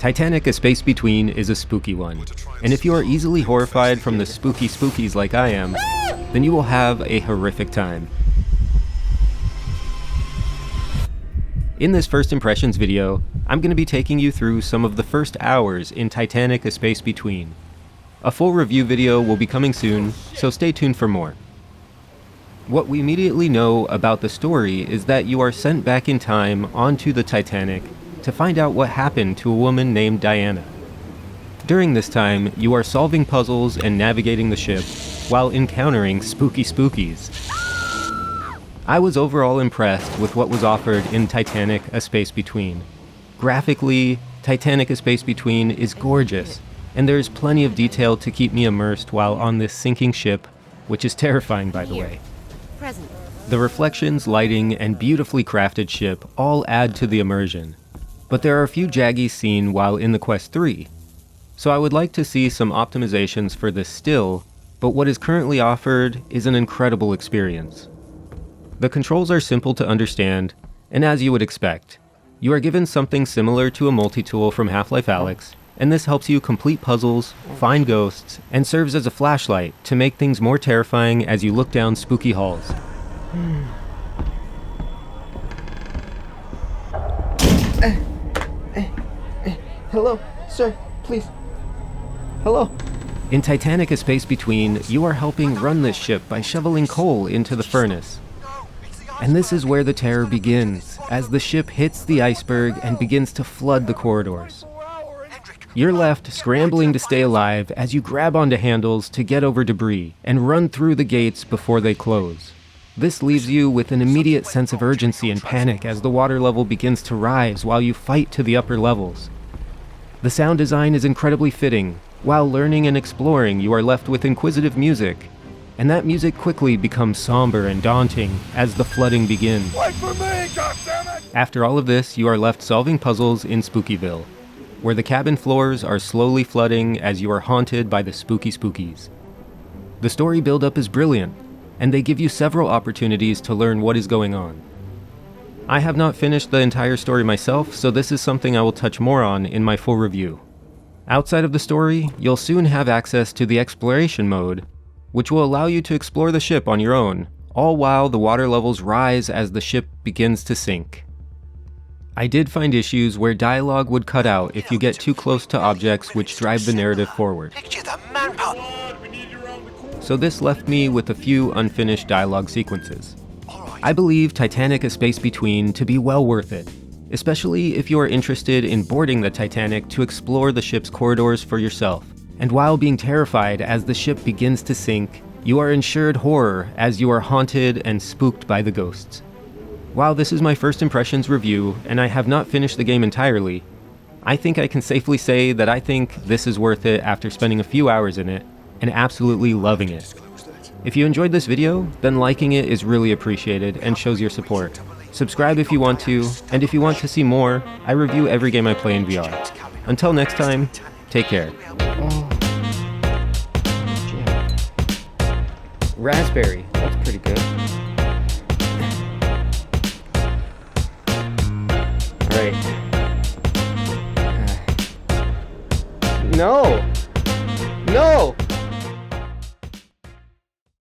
Titanic A Space Between is a spooky one, and if you are easily horrified from the spooky spookies like I am, then you will have a horrific time. In this first impressions video, I'm going to be taking you through some of the first hours in Titanic A Space Between. A full review video will be coming soon, so stay tuned for more. What we immediately know about the story is that you are sent back in time onto the Titanic to find out what happened to a woman named Diana. During this time, you are solving puzzles and navigating the ship while encountering spooky spookies. I was overall impressed with what was offered in Titanic A Space Between. Graphically, Titanic A Space Between is gorgeous, and there is plenty of detail to keep me immersed while on this sinking ship, which is terrifying by the way. Present. The reflections, lighting, and beautifully crafted ship all add to the immersion. But there are a few jaggies seen while in the Quest 3, so I would like to see some optimizations for this still, but what is currently offered is an incredible experience. The controls are simple to understand, and as you would expect, you are given something similar to a multi-tool from Half-Life Alyx, and this helps you complete puzzles, find ghosts, and serves as a flashlight to make things more terrifying as you look down spooky halls. Hello, sir, please. Hello. In Titanic A Space Between, you are helping run this ship by shoveling coal into the furnace. And this is where the terror begins, as the ship hits the iceberg and begins to flood the corridors. You're left scrambling to stay alive as you grab onto handles to get over debris and run through the gates before they close. This leaves you with an immediate sense of urgency and panic as the water level begins to rise while you fight to the upper levels. The sound design is incredibly fitting. While learning and exploring, you are left with inquisitive music, and that music quickly becomes somber and daunting as the flooding begins. Wait for me, goddammit! After all of this, you are left solving puzzles in Spookyville, where the cabin floors are slowly flooding as you are haunted by the spooky spookies. The story build-up is brilliant, and they give you several opportunities to learn what is going on. I have not finished the entire story myself, so this is something I will touch more on in my full review. Outside of the story, you'll soon have access to the exploration mode, which will allow you to explore the ship on your own, all while the water levels rise as the ship begins to sink. I did find issues where dialogue would cut out if you get too close to objects which drive the narrative forward. So this left me with a few unfinished dialogue sequences. I believe Titanic A Space Between to be well worth it, especially if you are interested in boarding the Titanic to explore the ship's corridors for yourself. And while being terrified as the ship begins to sink, you are ensured horror as you are haunted and spooked by the ghosts. While this is my first impressions review and I have not finished the game entirely, I think I can safely say that I think this is worth it after spending a few hours in it and absolutely loving it. If you enjoyed this video, then liking it is really appreciated and shows your support. Subscribe if you want to, and if you want to see more, I review every game I play in VR. Until next time, take care. Raspberry, that's pretty good.